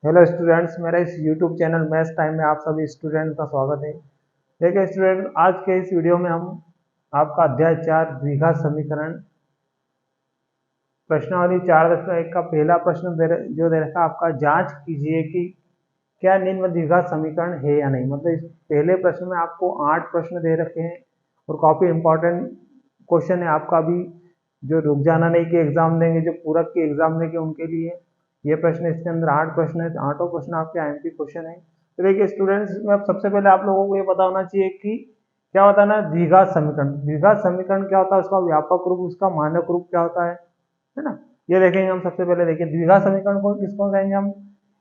Hello students, मेरा इस YouTube channel maths time में आप सभी स्टूडेंट का स्वागत है। देखिए स्टूडेंट, आज के इस वीडियो में हम आपका अध्याय 4 द्विघात समीकरण प्रश्नावली 4.1 का पहला प्रश्न जो दे रखा है आपका, जांच कीजिए कि क्या निम्न द्विघात समीकरण है या नहीं। मतलब इस पहले प्रश्न में आपको 8 प्रश्न दे रखे हैं और काफ़ी इंपॉर्टेंट क्वेश्चन है आपका। अभी जो रुक जाना नहीं के एग्जाम देंगे, जो पूरक के एग्जाम देंगे, उनके लिए ये प्रश्न, इसके अंदर 8 प्रश्न है। आठों प्रश्न आपके आईएमपी क्वेश्चन है। तो देखिए स्टूडेंट्स, में सबसे पहले आप लोगों को ये पता होना चाहिए कि क्या होता है ना द्विघात समीकरण। द्विघात समीकरण क्या होता है, उसका व्यापक रूप, उसका मानक रूप क्या होता है ना। ये देखेंगे हम। सबसे पहले देखिए द्विघात समीकरण को किसको कहेंगे हम,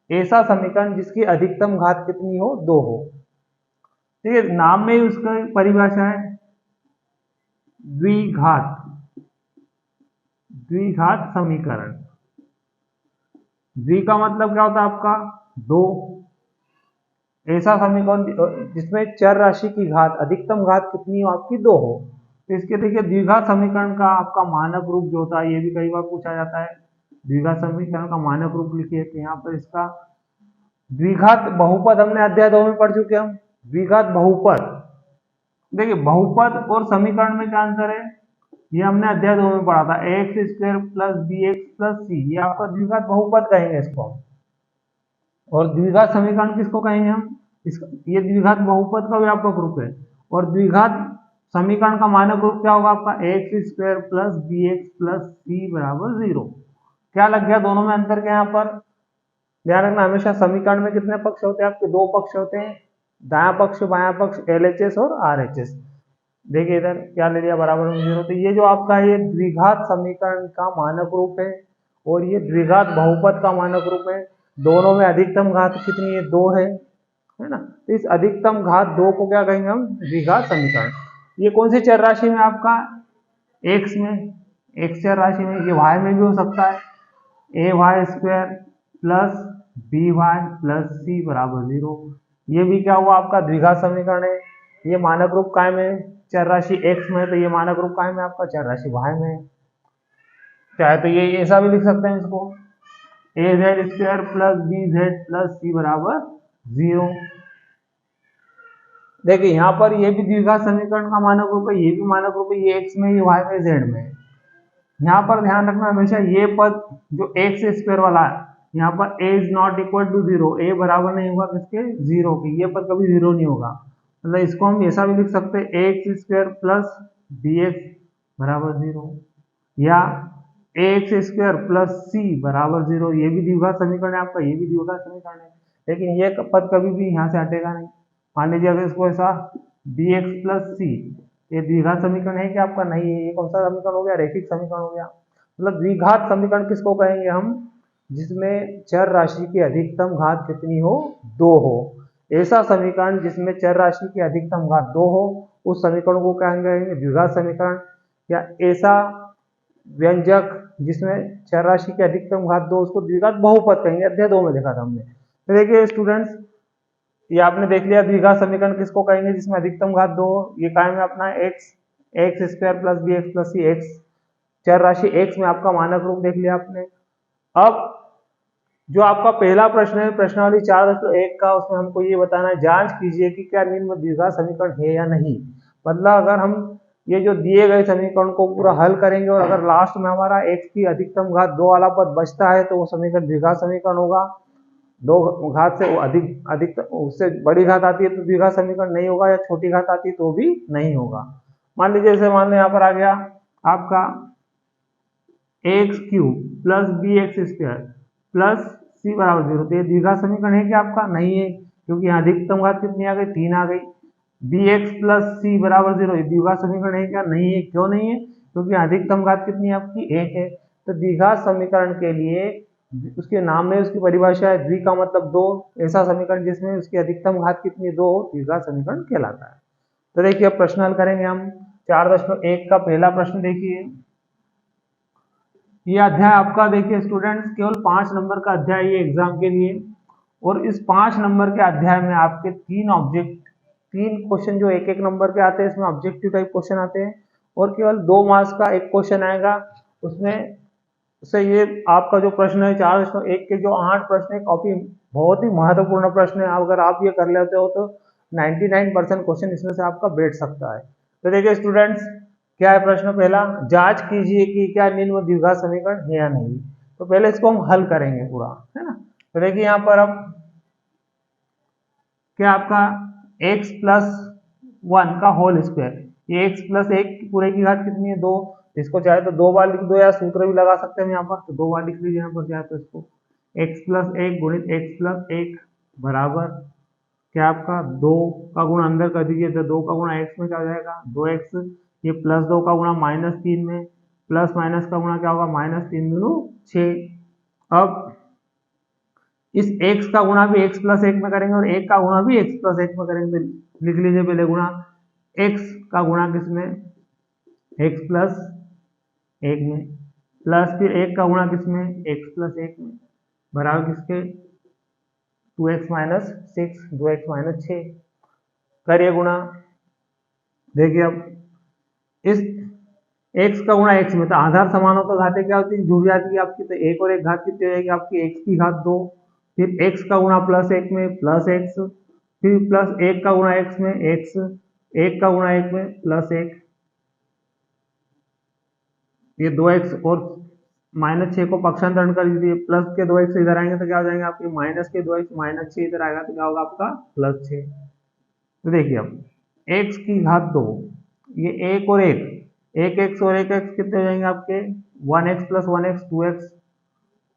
ऐसा समीकरण जिसकी अधिकतम घात कितनी हो, 2 हो। ठीक है, नाम में ही उसका परिभाषा है द्विघात। द्विघात समीकरण, द्वि का मतलब क्या होता है आपका, 2। ऐसा समीकरण जिसमें चर राशि की घात, अधिकतम घात कितनी हो आपकी, 2 हो। तो इसके देखिए द्विघात समीकरण का आपका मानक रूप जो होता है, ये भी कई बार पूछा जाता है। द्विघात समीकरण का मानक रूप लिखिए। तो यहाँ पर इसका द्विघात बहुपद हमने अध्याय 2 में पढ़ चुके हम। द्विघात बहुपद, देखिए बहुपद और समीकरण में क्या अंतर है, ये हमने अध्याय 2 में पढ़ा था। X square plus b x plus c, ये आपका द्विघात बहुपद कहेंगे इसको हम। और द्विघात समीकरण किसको कहेंगे हम, ये द्विघात बहुपद का व्यापक रूप है। और द्विघात समीकरण का मानक रूप क्या होगा आपका, x square plus b x plus c बराबर 0। क्या लग गया, दोनों में अंतर क्या है यहाँ पर। ध्यान रखना, हमेशा समीकरण में कितने पक्ष होते हैं आपके, 2 पक्ष होते हैं, दायां पक्ष बायां पक्ष, एलएचएस और आरएचएस। देखिए इधर क्या ले लिया, बराबर में 0। तो ये जो आपका ये द्विघात समीकरण का मानक रूप है और ये द्विघात बहुपद का मानक रूप है। दोनों में अधिकतम घात कितनी है, 2 है ना। तो इस अधिकतम घात 2 को क्या कहेंगे हम, द्विघात समीकरण। ये कौन सी चर राशि में आपका, एक्स में, एक्स चर राशि में। ये वाई में भी हो सकता है, a y square plus b y plus c बराबर 0। ये भी क्या हुआ आपका, द्विघात समीकरण है। ये मानक रूप कायम है चर राशि x में, तो ये मानक रूप कायम है आपका चर राशि y में। चाहे तो ये ऐसा भी लिख सकते हैं इसको, a z square plus b z plus c बराबर 0। देखिए यहाँ पर ये भी द्विघात समीकरण का मानक रूप है, ये भी मानक रूप है। ये x में, ये y में, z में। यहाँ पर ध्यान रखना, हमेशा ये पद जो एक्स स्क्वायर वाला है, यहाँ पर a is not equal to 0, a बराबर नहीं होगा किसके, 0 के। ये पद कभी 0 नहीं होगा। मतलब इसको हम ऐसा भी लिख सकते हैं, x square plus b x बराबर 0, या एक्स स्क्वायर प्लस सी बराबर 0। ये भी द्विघात समीकरण है आपका, ये भी द्विघात समीकरण है। लेकिन ये पद कभी भी यहाँ से हटेगा नहीं। मान लीजिए अगर इसको ऐसा बी एक्स प्लस सी, ये द्विघात समीकरण है कि आपका, नहीं है। ये कौन सा समीकरण हो गया, रैखिक समीकरण हो गया। मतलब द्विघात समीकरण किसको कहेंगे हम, जिसमें चर राशि की अधिकतम घात कितनी हो, 2 हो। ऐसा समीकरण जिसमें चर राशि की अधिकतम घात 2 हो, उस समीकरण को कहेंगे द्विघात समीकरण। या ऐसा व्यंजक जिसमें चर राशि की अधिकतम घात 2, उसको द्विघात बहुपद कहेंगे। अध्याय 2 में देखा था हमने। तो देखिए स्टूडेंट्स, ये आपने देख लिया द्विघात समीकरण किसको कहेंगे, जिसमें अधिकतम घात 2 हो। ये कायम है अपना x, x square plus b x plus c, x चर राशि एक्स में आपका मानक रूप देख लिया आपने। अब जो आपका पहला प्रश्न है प्रश्नावली 4.1 का, उसमें हमको ये बताना है, जांच कीजिए कि क्या निम्न द्विघात समीकरण है या नहीं। मतलब अगर हम ये जो दिए गए समीकरण को पूरा हल करेंगे और अगर लास्ट में हमारा x की अधिकतम घात 2 वाला पद बचता है, तो वो समीकरण द्विघात समीकरण होगा। 2 घात से अधिक उससे बड़ी घात आती है तो द्विघात समीकरण नहीं होगा, या छोटी घात आती है तो भी नहीं होगा। मान लीजिए जैसे मान लो यहाँ पर आ गया आपका x cube plus b x square plus c बराबर 0। तो ये द्विघात समीकरण है कि आपका, नहीं है, क्योंकि यहाँ अधिकतम घात कितनी आ गई, 3 आ गई। बी एक्स प्लस सी बराबर 0, ये द्विघात समीकरण है क्या, नहीं है। क्यों नहीं है, क्योंकि अधिकतम घात कितनी है आपकी, 1 है। तो द्विघात समीकरण के लिए उसके नाम में उसकी परिभाषा है, द्वि का मतलब 2। ऐसा समीकरण जिसमें उसकी अधिकतम घात कितनी, 2 हो, द्विघात समीकरण कहलाता है। तो देखिए अब प्रश्न हल करेंगे हम। 4.1 का पहला प्रश्न देखिए। ये अध्याय आपका देखिए स्टूडेंट्स, केवल 5 नंबर का अध्याय ये एग्जाम के लिए। और इस 5 नंबर के अध्याय में आपके 3 क्वेश्चन जो एक एक नंबर के आते हैं, इसमें ऑब्जेक्टिव टाइप क्वेश्चन आते हैं। और केवल 2 मार्क्स का एक क्वेश्चन आएगा, उसमें से ये आपका जो प्रश्न है 401 के जो 8 प्रश्न है काफी बहुत ही महत्वपूर्ण प्रश्न है। अगर आप ये कर लेते हो तो 99% क्वेश्चन इसमें से आपका बैठ सकता है। तो देखिए स्टूडेंट्स, क्या है प्रश्न पहला, जांच कीजिए कि क्या निम्न द्विघात समीकरण है या नहीं। तो पहले इसको हम हल करेंगे पूरा, है ना। तो देखिए यहाँ पर अब क्या आपका x प्लस 1 का होल स्क्वायर, ये x प्लस 1 पूरे की घात कितनी है 2, इसको चाहे तो 2 बार लिख दो या सूत्र भी लगा सकते हैं यहाँ पर, तो 2 बार लिख लीजिए यहाँ पर चाहे तो इसको, x प्लस 1 गुणित x प्लस 1 बराबर क्या आपका 2 का गुणा अंदर कर दीजिए, तो 2 का गुणा x में क्या हो जाएगा 2x, ये प्लस 2 का गुणा माइनस 3 में, प्लस माइनस का गुणा क्या होगा माइनस 3 दूनी 6। अब इस x का गुणा भी x प्लस 1 में करेंगे और 1 का गुणा भी x प्लस 1 में करेंगे, तो लिख लीजिए पहले गुणा x का गुणा किसमें x प्लस 1 में, प्लस फिर 1 का गुणा किसमें x प्लस 1 में, बराबर किसके 2x माइनस 6, 2x माइनस 6 करिए गुणा। देखिए अब इस x का गुणा x में, तो आधार समान हो तो घातें क्या होती है जुड़ जाती है आपकी, तो एक और एक घात कितनी हो जाएगी आपकी x की घात 2, फिर x का गुणा प्लस 1 में प्लस x, फिर प्लस 1 का गुणा x में x, 1 का गुणा 1 में प्लस 1, ये 2x और माइनस 6 को पक्षांतरण कर दीजिए, प्लस के 2x इधर आएंगे तो क्या हो जाएंगे आपके माइनस के 2x, माइनस 6 इधर आएगा तो क्या होगा आपका प्लस 6। तो देखिए अब x की घात 2, ये 1 और 1, एक एक्स और एक एक्स कितने हो जाएंगे आपके 1x प्लस 1x 2x,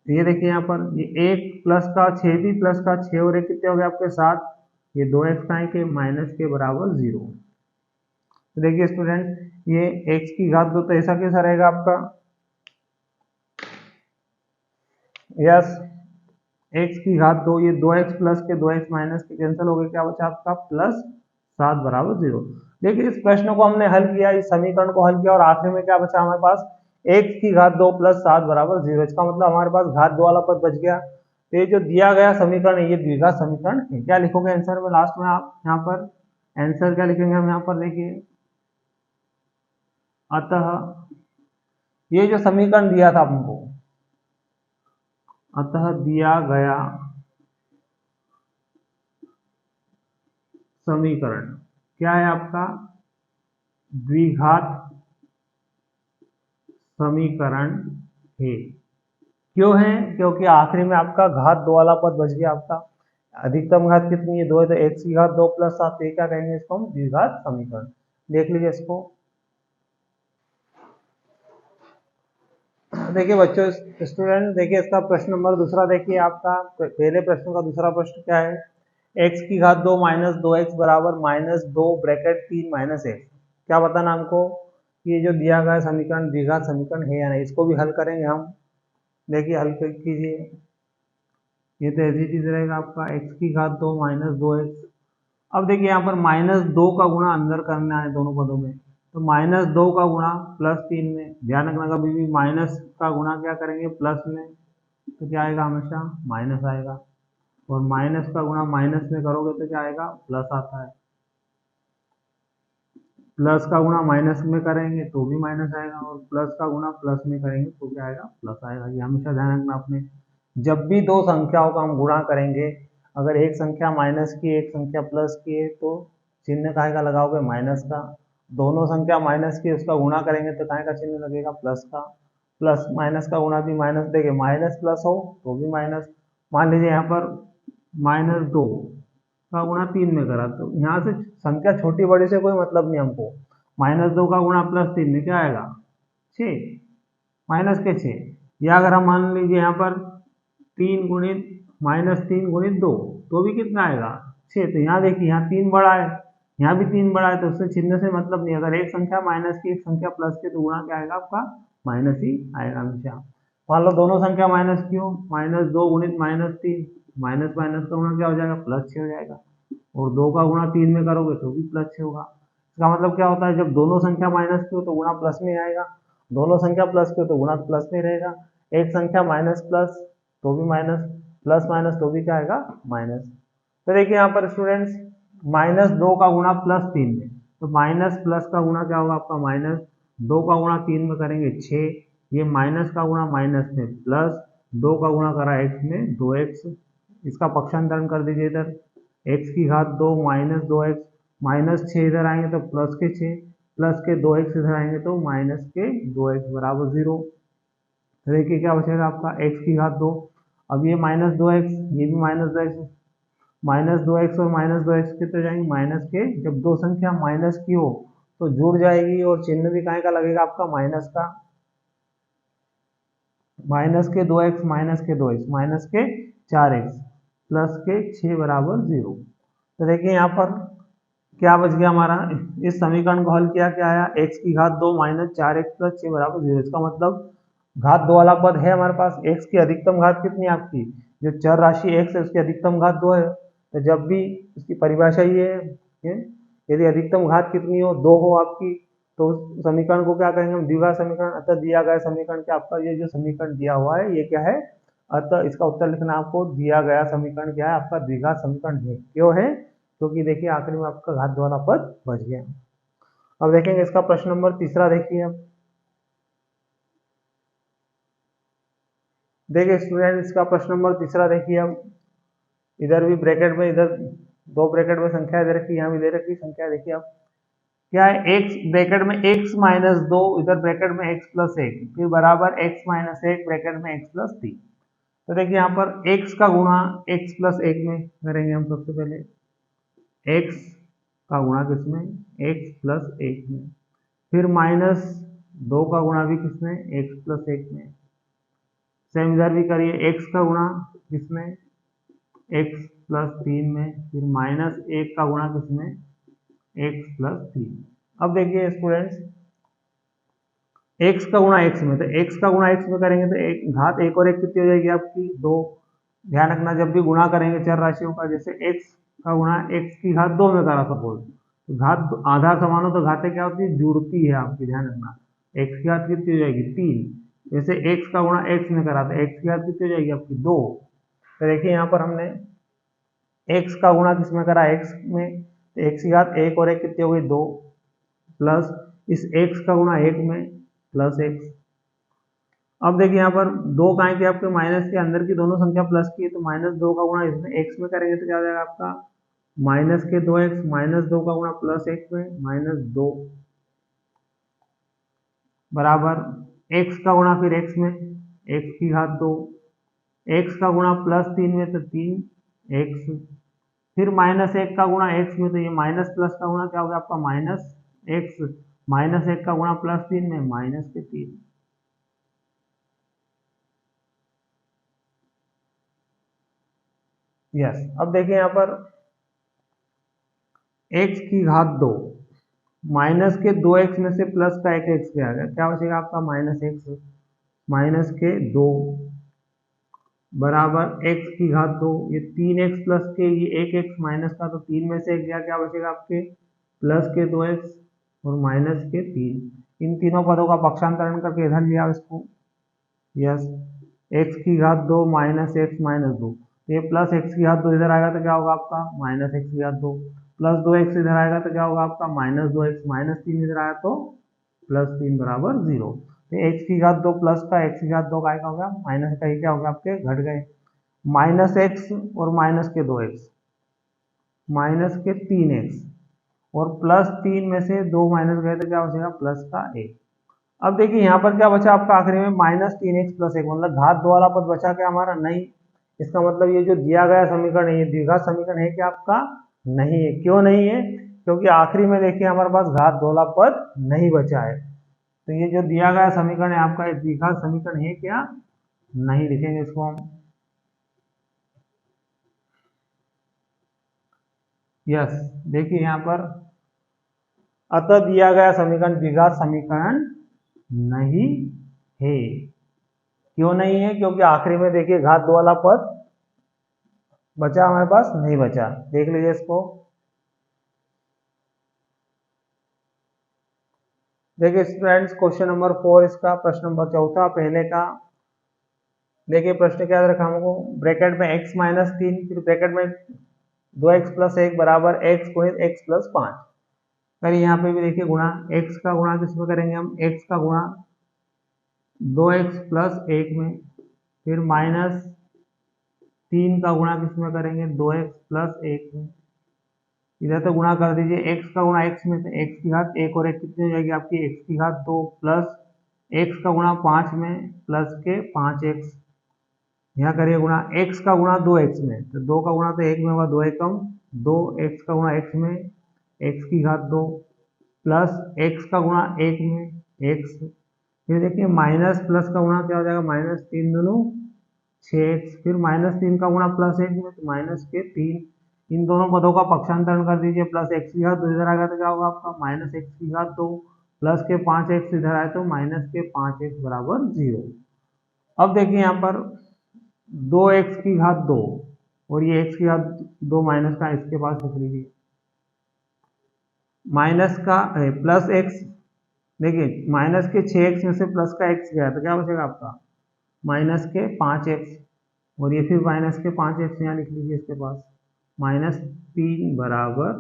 ये देखिए यहाँ पर ये 1 प्लस का 6 भी प्लस का 6 और 1 कितने हो गए आपके 7, ये 2x का है कि माइनस के बराबर 0। तो देखिए स्टूडेंट ये x की घात 2 तो ऐसा कैसा रहेगा आपका, यस x की घात 2, ये 2x प्लस के 2x माइनस के कैंसिल हो गए, क्या बचा आपका प्लस 7 बराबर 0। देखिए इस प्रश्न को हमने हल किया, इस समीकरण को हल किया और आखिर में क्या बचा हमारे पास x की घात 2 प्लस 7 बराबर 0। इसका मतलब हमारे पास घात 2 वाला पद बच गया। तो ये जो दिया गया समीकरण है ये द्विघात समीकरण है। क्या लिखोगे आंसर में लास्ट में आप यहाँ पर, आंसर क्या लिखेंगे हम यहाँ पर देखिए, अतः ये जो समीकरण दिया था हमको, अतः दिया गया समीकरण क्या है आपका द्विघात समीकरण है। क्यों है, क्योंकि आखिरी में आपका घात 2 वाला पद बच गया आपका, अधिकतम घात कितनी है 2 है, तो x की घात 2 प्लस 7, क्या कहेंगे इसको हम द्विघात समीकरण। देख लीजिए इसको, देखिए बच्चों स्टूडेंट देखिए इसका प्रश्न नंबर दूसरा देखिए आपका, पहले प्रश्न का दूसरा प्रश्न क्या है, x की घात 2 माइनस 2x बराबर माइनस 2 ब्रैकेट 3 माइनस x। क्या बताना हमको, ये जो दिया गया समीकरण द्विघात समीकरण है या नहीं, इसको भी हल करेंगे हम। देखिए हल कीजिए, ये तो ऐसी चीज रहेगा आपका x की घात 2 माइनस 2x। अब देखिए यहाँ पर माइनस 2 का गुणा अंदर करना है दोनों पदों में, तो माइनस 2 का गुणा प्लस 3 में, ध्यान रखना कभी भी माइनस का गुणा क्या करेंगे प्लस में, तो क्या आएगा हमेशा माइनस आएगा, और माइनस का गुणा माइनस में करोगे तो क्या आएगा प्लस आता है, प्लस का गुणा माइनस में करेंगे तो भी माइनस आएगा, और प्लस का गुणा प्लस में करेंगे तो क्या आएगा प्लस आएगा। ये हमेशा ध्यान रखना आपने, जब भी दो संख्याओं का हम गुणा करेंगे, अगर एक संख्या माइनस की एक संख्या प्लस की है तो चिन्ह काहे का लगाओगे माइनस का, दोनों संख्या माइनस की उसका गुणा करेंगे तो काहे का चिन्ह लगेगा प्लस का, प्लस माइनस का गुणा भी माइनस, देखिए माइनस प्लस हो तो भी माइनस। मान लीजिए यहाँ पर माइनस 2 का गुणा 3 में करा, तो यहाँ से संख्या छोटी बड़ी से कोई मतलब नहीं हमको, माइनस 2 का गुणा प्लस 3 में क्या आएगा 6, माइनस के 6, या अगर हम मान लीजिए यहाँ पर 3 गुणित माइनस 3 गुणित 2 तो भी कितना आएगा 6, तो यहाँ देखिए यहाँ 3 बड़ा है, यहाँ भी 3 बड़ा है, तो उससे चिन्ह से मतलब नहीं, अगर एक संख्या माइनस की एक संख्या प्लस की तो गुणा क्या आएगा आपका माइनस ही आएगा हमेशा। मान लो दोनों संख्या माइनस की हो, माइनस 2 गुणित माइनस 3, माइनस माइनस का गुणा क्या हो जाएगा प्लस 6 हो जाएगा, और 2 का गुणा 3 में करोगे तो भी प्लस 6 होगा। इसका मतलब क्या होता है, जब दोनों संख्या माइनस की हो तो गुणा प्लस में आएगा, दोनों संख्या प्लस की हो तो गुणा प्लस में रहेगा, एक संख्या माइनस प्लस तो भी माइनस, प्लस माइनस तो भी क्या आएगा माइनस। तो देखिए यहाँ पर स्टूडेंट्स माइनस 2 का गुणा प्लस 3 में, तो माइनस प्लस का गुणा क्या होगा आपका माइनस, 2 का गुणा 3 में करेंगे 6, ये माइनस का गुणा माइनस में प्लस 2 का गुणा करा x में 2x, इसका पक्षांतरण कर दीजिए इधर, x की घात 2 माइनस 2x, माइनस 6 इधर आएंगे तो प्लस के 6, प्लस के 2x इधर आएंगे तो माइनस के 2x बराबर 0। तो देखिए क्या बचेगा आपका x की घात 2, अब ये माइनस 2x, ये भी माइनस 2x, माइनस 2x और माइनस 2x कितने जाएंगे माइनस के, जब दो संख्या माइनस की हो तो जुड़ जाएगी और चिन्ह भी कहाँ का लगेगा आपका माइनस का, माइनस के 2x माइनस के 2x माइनस के 4x प्लस के 6 बराबर 0। तो देखिए यहाँ पर क्या बच गया हमारा, इस समीकरण को हल किया, क्या आया x की घात 2 माइनस 4x प्लस 6 बराबर 0। इसका मतलब घात 2 वाला पद है हमारे पास, x की अधिकतम घात कितनी है आपकी, जो चर राशि x है उसकी अधिकतम घात 2 है। तो जब भी इसकी परिभाषा ये है, यदि अधिकतम घात कितनी हो 2 हो आपकी, तो उस समीकरण को क्या कहेंगे हम, द्विघात समीकरण। अतः दिया गया समीकरण क्या आपका, ये जो समीकरण दिया हुआ है ये क्या है, अतः इसका उत्तर लिखना आपको, दिया गया समीकरण क्या है आपका, द्विघात समीकरण है। क्यों है, क्योंकि देखिए आखिर में आपका घात वाला पद बच गया। अब देखेंगे इसका प्रश्न नंबर तीसरा, देखिए अब देखिए स्टूडेंट, इसका प्रश्न नंबर तीसरा देखिए, अब इधर भी ब्रैकेट में, इधर दो ब्रैकेट में संख्या दे रखी, यहाँ भी दे रखी संख्या। देखिए अब क्या है, x ब्रैकेट में x माइनस 2, इधर ब्रैकेट में x प्लस 1, फिर बराबर x माइनस 1 ब्रैकेट में x प्लस 3। तो देखिए यहाँ पर x का गुणा x प्लस 1 में करेंगे हम सबसे पहले, x का गुणा किसमें, x प्लस 1 में, फिर माइनस 2 का गुणा भी किसमें, x प्लस 1 में, सेम इधर भी करिए, x का गुणा किसमें, x प्लस 3 में, फिर माइनस 1 का गुणा किसमें, x प्लस 3। अब देखिए स्टूडेंट्स, x का गुणा x में, तो x का गुणा x में करेंगे तो एक घात 1 और 1 कितनी हो जाएगी आपकी 2। ध्यान रखना जब भी गुणा करेंगे चर राशियों का, जैसे x का गुणा x की घात 2 में करा सपोज, तो घात आधार समान हो तो घातें क्या होती है, जुड़ती है आपकी। ध्यान रखना x की घात कितनी हो जाएगी 3, जैसे x का गुणा x में करा तो x की घात कितनी हो जाएगी आपकी 2। तो देखिए यहाँ पर हमने x का गुणा किसमें करा, x में, तो x की घात 1 और 1 कितनी हो गई 2, प्लस इस x का गुणा 1 में प्लस x। अब देखिए यहाँ पर 2 काहे के आपके माइनस के अंदर की दोनों संख्या प्लस की है, तो माइनस 2 का गुणा इसमें x में करेंगे तो क्या हो जाएगा आपका, माइनस के 2x, माइनस 2 का गुणा प्लस 1 में माइनस 2 बराबर x का गुणा फिर x में, x की घात 2, x का गुणा प्लस 3 में तो 3x, फिर माइनस 1 का गुणा x में, तो ये माइनस प्लस का गुणा क्या होगा आपका माइनस x, माइनस 1 का गुणा प्लस 3 में माइनस के 3। यस, अब देखिए यहाँ पर x की घात 2 माइनस के 2x में से प्लस का एक x पे आ गया, क्या बचेगा आपका माइनस x, माइनस के 2 बराबर x की घात 2, ये 3x प्लस के, ये एक x माइनस का, तो 3 में से एक गया, क्या बचेगा आपके प्लस के 2x और माइनस के 3। इन तीनों पदों का पक्षांतरण करके इधर लिया इसको। यस, x की घात 2 माइनस x माइनस 2, ये प्लस x की घात 2 इधर आएगा तो क्या होगा आपका माइनस x की घात 2, प्लस 2x इधर आएगा तो क्या होगा आपका माइनस 2x, माइनस 3 इधर आया तो प्लस 3 बराबर 0। तो x की घात 2 प्लस का x की घात 2 का हो गया माइनस का, ही क्या होगा आपके घट गए, माइनस x और माइनस के 2x, माइनस के 3x और प्लस 3 में से 2 माइनस गए तो क्या बचेगा प्लस का 1। अब देखिए यहाँ पर क्या बचा आपका आखिरी में माइनस 3x प्लस 1, मतलब घात 2 वाला पद बचा क्या हमारा नहीं। इसका मतलब ये जो दिया गया समीकरण है ये द्विघात समीकरण है क्या आपका, नहीं है। क्यों नहीं है, क्योंकि आखिरी में देखिए हमारे पास घात 2 वाला पद नहीं बचा है। तो ये जो दिया गया समीकरण है आपका ये द्विघात समीकरण है क्या, नहीं। लिखेंगे इसको हम। यस, देखिए यहाँ पर अतः दिया गया समीकरण द्विघात समीकरण नहीं है। क्यों नहीं है, क्योंकि आखिरी में देखिए घात 2 वाला पद बचा हमारे पास नहीं बचा। देख लीजिए इसको, देखिए स्टूडेंट्स क्वेश्चन नंबर 4 इसका प्रश्न नंबर चौथा पहले का। देखिए प्रश्न क्या रखा हमको, ब्रैकेट में x माइनस 3, फिर ब्रैकेट में 2x प्लस 1 बराबर x गुणित x प्लस 5। फिर यहाँ पे भी देखिए गुणा, x का गुणा किसमें करेंगे हम, x का गुणा 2x प्लस 1 में, फिर माइनस 3 का गुणा किस में करेंगे, 2x प्लस 1 में। इधर तो गुणा कर दीजिए, x का गुणा x में, से x की घात 1 और 1 कितनी हो जाएगी आपकी, x की घात 2 प्लस x का गुणा 5 में प्लस के 5x। यहाँ करिए गुणा, x का गुणा 2x में, तो 2 का गुणा तो 1 में होगा, 2 एकम 2, x का गुणा x में, x की घात 2 प्लस x का गुणा 1 में x। फिर देखिए माइनस प्लस का गुणा क्या हो जाएगा, माइनस 3 दूनी 6x, फिर माइनस 3 का गुणा प्लस 1 में, तो माइनस के 3। इन दोनों पदों का पक्षांतरण कर दीजिए, प्लस x की घात 2 इधर आएगा तो क्या होगा आपका, माइनस x की घात 2 प्लस के 5x इधर आए तो माइनस के 5x बराबर 0। अब देखिए यहाँ पर 2x की घात 2 और ये x की घात 2 माइनस का, इसके पास लिख लीजिए, माइनस का प्लस x, देखिए माइनस के 6x में से प्लस का x गया तो क्या बचेगा आपका, माइनस के 5x, और ये फिर माइनस के 5x यहाँ लिख लीजिए इसके पास, माइनस 3 बराबर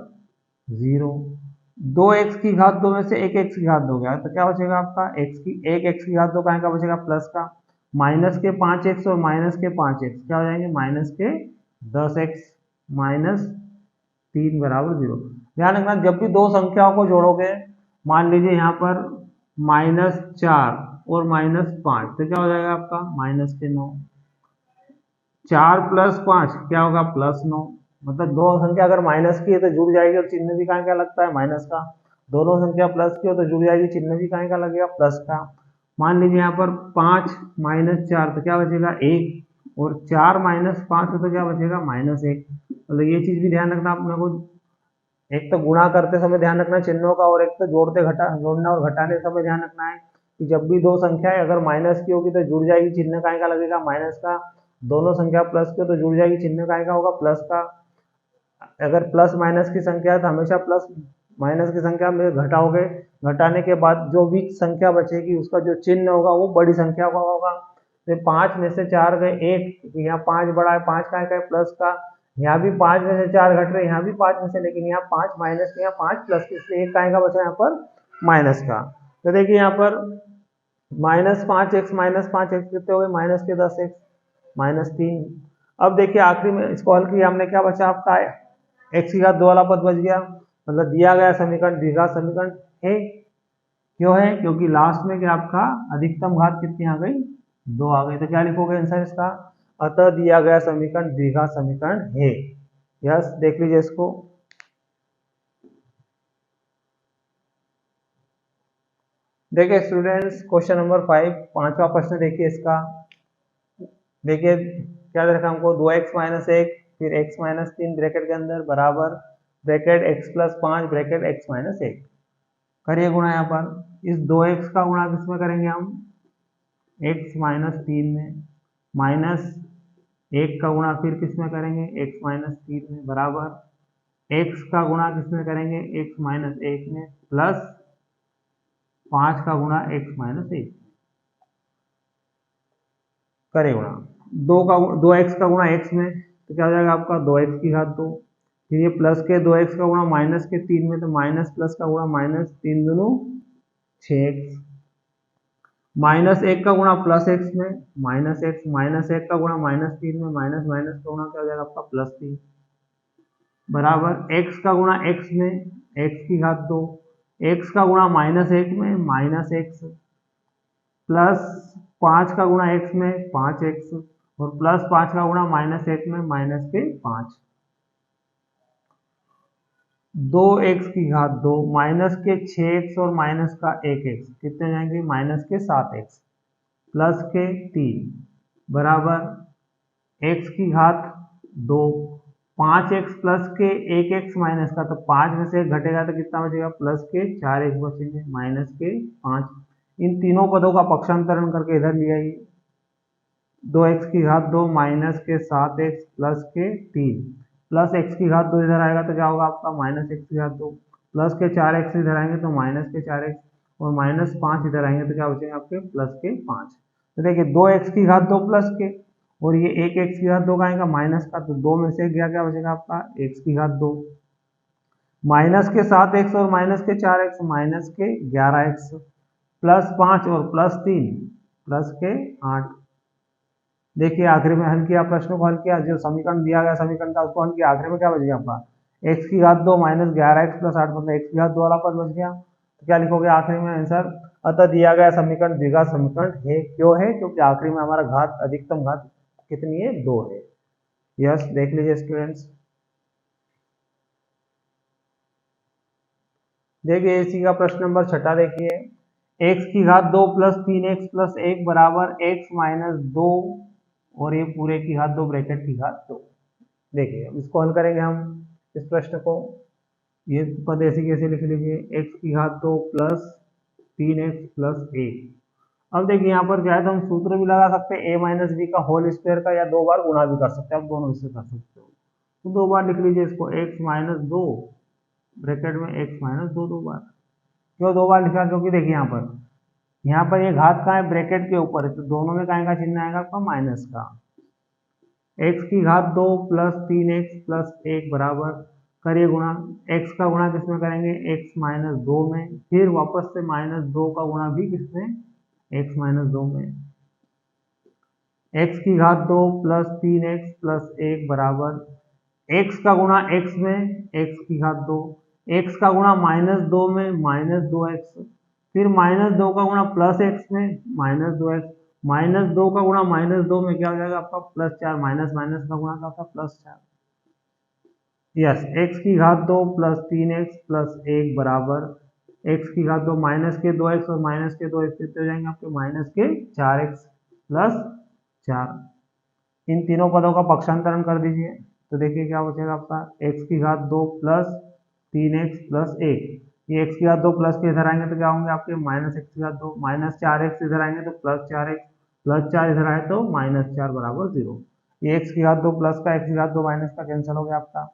0। 2x की घात 2 में से एक x की घात 2 गया तो क्या बचेगा आपका, एक x की घात 2 का बचेगा प्लस का, माइनस के 5x और माइनस के 5x क्या हो जाएंगे, माइनस के 10x, माइनस 3 बराबर 0। ध्यान रखना जब भी दो संख्याओं को जोड़ोगे, मान लीजिए यहाँ पर -4 और -5 तो क्या हो जाएगा आपका, माइनस के 9। 4 प्लस 5 क्या होगा, +9। मतलब दो संख्या अगर माइनस की है तो जुड़ जाएगी, और चिन्ह भी कहाँ क्या लगता है, माइनस का। दोनों संख्या प्लस की हो तो जुड़ जाएगी, चिन्ह भी कहाँ का लगेगा, प्लस का। मान लीजिए यहाँ पर 5 - 4 तो क्या बचेगा, 1, और 4 - 5 हो तो क्या बचेगा, -1। मतलब ये चीज भी ध्यान रखना अपने को, एक तो गुणा करते समय ध्यान रखना चिन्हों का, और एक तो जोड़ना और घटाने समय ध्यान रखना है कि जब भी दो संख्याएं अगर माइनस की होगी तो जुड़ जाएगी, चिन्ह काय का लगेगा, माइनस का। दोनों संख्या प्लस की हो तो जुड़ जाएगी, चिन्ह काय का होगा, प्लस का। अगर प्लस माइनस की संख्या है तो हमेशा प्लस माइनस की संख्या में घटाओगे, घटाने के बाद जो भी संख्या बचेगी उसका जो चिन्ह होगा वो बड़ी संख्या का होगा। तो 5 में से 4 गए 1, यहाँ 5 बड़ा है, 5 का है प्लस का। यहाँ भी 5 में से 4 घट रहे, यहाँ भी 5 में से, लेकिन यहाँ 5 माइनस के, यहाँ 5 प्लस के, इसलिए 1 का बचा यहाँ पर माइनस का। तो देखिए यहाँ पर -5x -5x कितने हो गए, माइनस के 10x, -3। अब देखिए आखिरी में इसको हल किया हमने, क्या बचा आपका, x की घात 2 वाला पद बच गया। मतलब दिया गया समीकरण द्विघात समीकरण है। क्यों है, क्योंकि लास्ट में क्या आपका अधिकतम घात कितनी आ गई, 2 आ गई। तो क्या लिखोगे आंसर इसका, अतः दिया गया समीकरण द्विघात समीकरण है। यस, देख लीजिए इसको। देखिए स्टूडेंट्स, क्वेश्चन नंबर 5, पांचवा प्रश्न देखिए इसका। देखिए क्या दे रखा हमको, 2x - 1 फिर x - 3 ब्रैकेट के अंदर बराबर ब्रैकेट x + 5 ब्रैकेट x - 1। करिए गुणा, यहाँ पर इस 2x का गुणा किसमें करेंगे हम, x - 3 में, माइनस 1 का गुणा फिर किसमें करेंगे, x - 3 में, बराबर x का गुणा किसमें करेंगे, x - 1 में, प्लस 5 का गुणा x - 1 करे गुणा। 2x का गुणा x में तो क्या हो जाएगा आपका, 2x की घात 2, फिर ये प्लस के 2x का गुणा माइनस के 3 में, तो माइनस प्लस का गुणा -3 दूनी 6x, माइनस 1 का गुणा प्लस x में, -x, -1 का गुणा -3 में, माइनस माइनस का गुणा क्या हो जाएगा आपका, +3, बराबर x का गुणा x में, x की घात 2, x का गुणा -1 में, -x, प्लस 5 का गुणा x में, 5x, और प्लस 5 का गुणा -1 में, माइनस के 5। 2x की घात 2, माइनस के 6x और माइनस का 1x कितने जाएंगे, माइनस के 7x, प्लस के 3, बराबर x की घात 2, 5x प्लस के 1x माइनस का, तो 5 में से घटेगा तो कितना बचेगा, प्लस के 4x बचेंगे, माइनस के 5। इन तीनों पदों का पक्षांतरण करके इधर ले आइए, 2x की घात 2 माइनस के 7x प्लस के 3, प्लस x की घात 2 इधर आएगा तो क्या होगा आपका, माइनस x की घात 2, प्लस के 4x इधर आएंगे तो माइनस के 4x, और माइनस 5 इधर आएंगे तो क्या बचेंगे आपके, प्लस के 5। तो देखिए 2x की घात 2 प्लस के, और ये 1x की घात 2 का आएगा माइनस का, तो 2 में से गया क्या बचेगा आपका, x की घात 2, माइनस के 7x और माइनस के 4x, माइनस के 11x, प्लस 5 और प्लस 3, प्लस के 8। देखिए आखिरी में हल किया, प्रश्न को हल किया, जो समीकरण दिया गया समीकरण था उसको हल किया, आखिरी में क्या बच गया आपका x की घात 2 माइनस 11x प्लस 8, मतलब x की घात 2 वाला पद बच गया। तो क्या लिखोगे आखिरी में आंसर, अतः दिया गया समीकरण द्विघात समीकरण है। क्यों है? क्योंकि आखिरी में हमारा घात अधिकतम घात कितनी है? 2 है। यस, देख लीजिए स्टूडेंट्स, देखिए इसी का प्रश्न नंबर 6 देखिए, x की घात 2 प्लस 3x प्लस 1 बराबर x माइनस 2 और ये पूरे की घात 2 ब्रैकेट की घात 2। देखिए इसको हल करेंगे हम इस प्रश्न को, ये पद ऐसे कैसे लिख लीजिए, x की घात 2 प्लस 3x प्लस 1। अब देखिए यहाँ पर चाहे तो हम सूत्र भी लगा सकते हैं a माइनस बी का होल स्क्वायर का, या 2 बार गुणा भी कर सकते हैं, आप दोनों इससे कर सकते हो। तो 2 बार लिख लीजिए इसको, x माइनस 2 ब्रैकेट में x माइनस 2 2 बार। क्यों 2 बार लिखा? क्योंकि देखिए यहाँ पर ये घात का है ब्रैकेट के ऊपर है, तो दोनों में का चिन्ह आएगा आपका माइनस का। x की घात 2 प्लस 3x प्लस 1 बराबर, करिए गुणा, x का गुणा किसमें करेंगे? x माइनस 2 में, फिर वापस से माइनस 2 का गुणा भी किसमें? x माइनस 2 में। x की घात 2 प्लस 3x प्लस 1 बराबर, x का गुणा x में, x की घात 2, x का गुणा माइनस 2 में माइनस 2x, फिर माइनस 2 का गुणा प्लस x में माइनस 2x, माइनस 2 का गुणा माइनस 2 में क्या हो जाएगा आपका? प्लस 4, माइनस माइनस का गुणा था प्लस 4। यस, x की घात 2 प्लस 3x प्लस 1 बराबर, x की घात 2 माइनस के 2x और माइनस के 2x कितने हो जाएंगे आपके? माइनस के 4x प्लस 4। इन तीनों पदों का पक्षांतरण कर दीजिए, तो देखिए क्या बचेगा आपका, x की घात 2 प्लस 3x प्लस 1, ये x की घात 2 प्लस के इधर आएंगे तो क्या होंगे आपके? माइनस x की घात 2, माइनस 4x इधर आएंगे तो प्लस 4x, प्लस 4 इधर आए तो माइनस 4 बराबर 0। ये x की घात 2 प्लस का, x की घात 2 माइनस का कैंसिल हो गया आपका।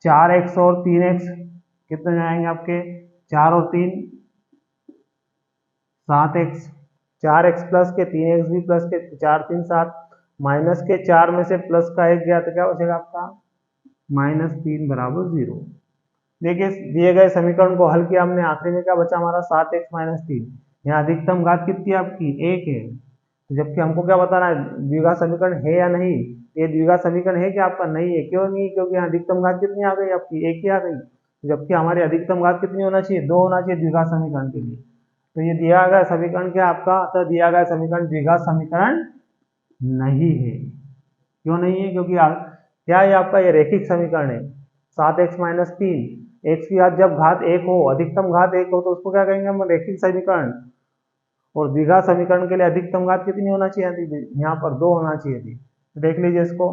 4x और 3x कितने जाएंगे आपके? 4 और 3 7x, 4x प्लस के 3x भी प्लस के, 4 3 7, माइनस के 4 में से प्लस का 1 गया तो क्या बचेगा आपका? माइनस 3 बराबर 0। देखिए दिए गए समीकरण को हल किया हमने, आखिरी में क्या बचा हमारा? 7x minus 3। यहाँ अधिकतम घात कितनी है आपकी? 1 है, तो जबकि हमको क्या बताना है? द्विघात समीकरण है या नहीं। ये द्विघात समीकरण है कि आपका? नहीं है। क्यों नहीं? क्योंकि यहाँ अधिकतम घात कितनी आ गई आपकी? 1 ही आ गई, जबकि हमारी अधिकतम घात कितनी होना चाहिए? 2 होना चाहिए द्विघात समीकरण के लिए। तो ये दिया गया समीकरण क्या आपका? अतः दिया गया समीकरण द्विघात समीकरण नहीं है। क्यों नहीं है? क्योंकि क्या है आपका? ये रैखिक समीकरण है। 7x माइनस 3, x की घात जब घात 1 हो, अधिकतम घात 1 हो, तो उसको क्या कहेंगे हम? रैखिक समीकरण। और द्विघात समीकरण के लिए अधिकतम घात कितनी होना चाहिए? यहाँ पर 2 होना चाहिए थी। तो देख लीजिए इसको,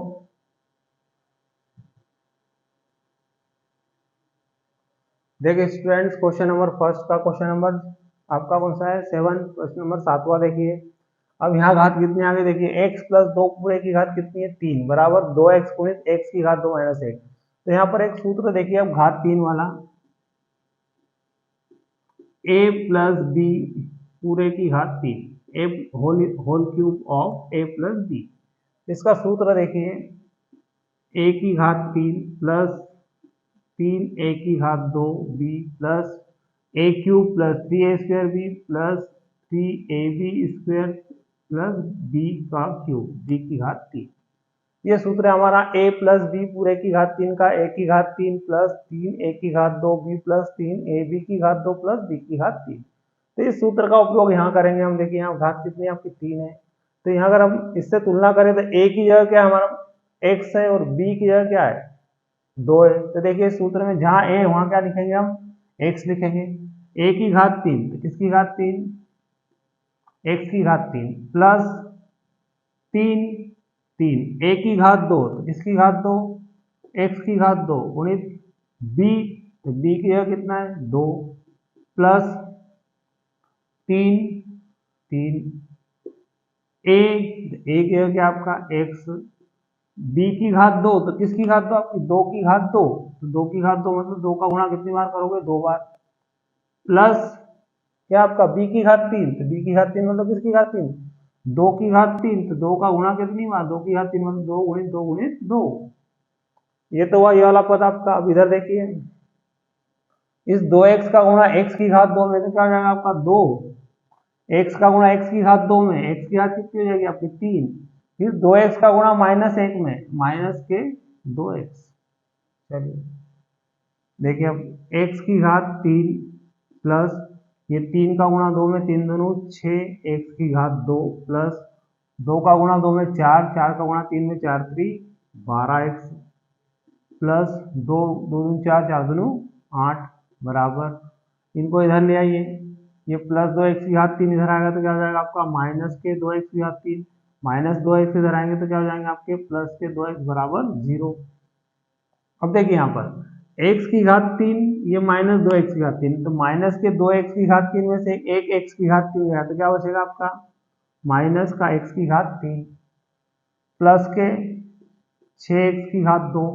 देखिए स्टूडेंट्स क्वेश्चन नंबर फर्स्ट का क्वेश्चन नंबर आपका कौन सा है? 7, क्वेश्चन नंबर 7वां देखिए। अब यहाँ घात कितनी आ गई? देखिए x प्लस 2 पूरे की घात कितनी है? 3 बराबर 2x गुणित x की घात 2 माइनस 1। तो यहाँ पर एक सूत्र देखिए अब घात 3 वाला, a प्लस बी पूरे की घात 3, a whole cube of a plus b. इसका सूत्र देखिए, a की घात 3 प्लस 3 a की घात 2 b plus a cube plus 3a square b plus 3ab square plus b का क्यूब b की घात 3। ये सूत्र है हमारा a प्लस बी पूरे की घात 3 का, a की घात 3 प्लस 3 a की घात 2 b प्लस 3 ab की घात 2 प्लस b की घात 3। तो इस सूत्र का उपयोग यहाँ करेंगे हम। देखिए यहाँ घात कितनी आपकी 3 है, तो यहाँ अगर हम इससे तुलना करें तो a की जगह क्या है हमारा? x है, और b की जगह क्या है? 2 है। तो देखिए सूत्र में जहाँ a वहाँ क्या लिखेंगे हम? x लिखेंगे। a की घात 3 तो किसकी घात 3? x की घात 3 प्लस 3 3 a की घात 2 तो किसकी घात 2? x की घात 2 गुणित b, तो b की जगह कितना है? 2 प्लस 3 3 a की जगह क्या आपका? x, b की घात 2 तो किसकी घात 2 आपकी? 2 की घात 2, तो 2 की घात 2 मतलब 2 का गुणा कितनी बार करोगे? 2 बार, प्लस क्या आपका? b की घात 3, तो b की घात 3 मतलब किसकी घात 3? 2 की घात 3, तो 2 का गुणा कितनी बार? 2 की घात 3 मतलब 2 गुणित 2 गुणित 2। ये तो हुआ ये वाला पद आपका। अब इधर देखिए, इस 2x का गुणा x की घात 2 में तो क्या हो जाएगा आपका? 2 x का गुणा x की घात 2 में, x की घात कितनी हो जाएगी आपकी 3, फिर 2x का गुणा -1 में, माइनस के 2x। चलिए देखिए अब x की घात 3 प्लस ये 3 का गुणा 2 में, 3 दूनी 6, x की घात 2 प्लस 2 का गुणा 2 में 4, 4 का गुणा 3 में 4 3 12x प्लस 2 2 दूनी 4, 4 दूनी 8 बराबर, इनको इधर ले आइए, ये प्लस 2x की घात 3 इधर आएगा तो क्या हो जाएगा आपका माइनस के 2x की घात 3, माइनस 2x इधर आएंगे तो क्या हो जाएंगे आपके प्लस के 2x बराबर 0। अब देखिए यहाँ पर x की घात 3, ये माइनस 2x की घात 3, तो माइनस के 2x की घात 3 में से एक x की घात 3 गया तो क्या बचेगा आपका माइनस का x की घात 3 प्लस के 6x की घात 2,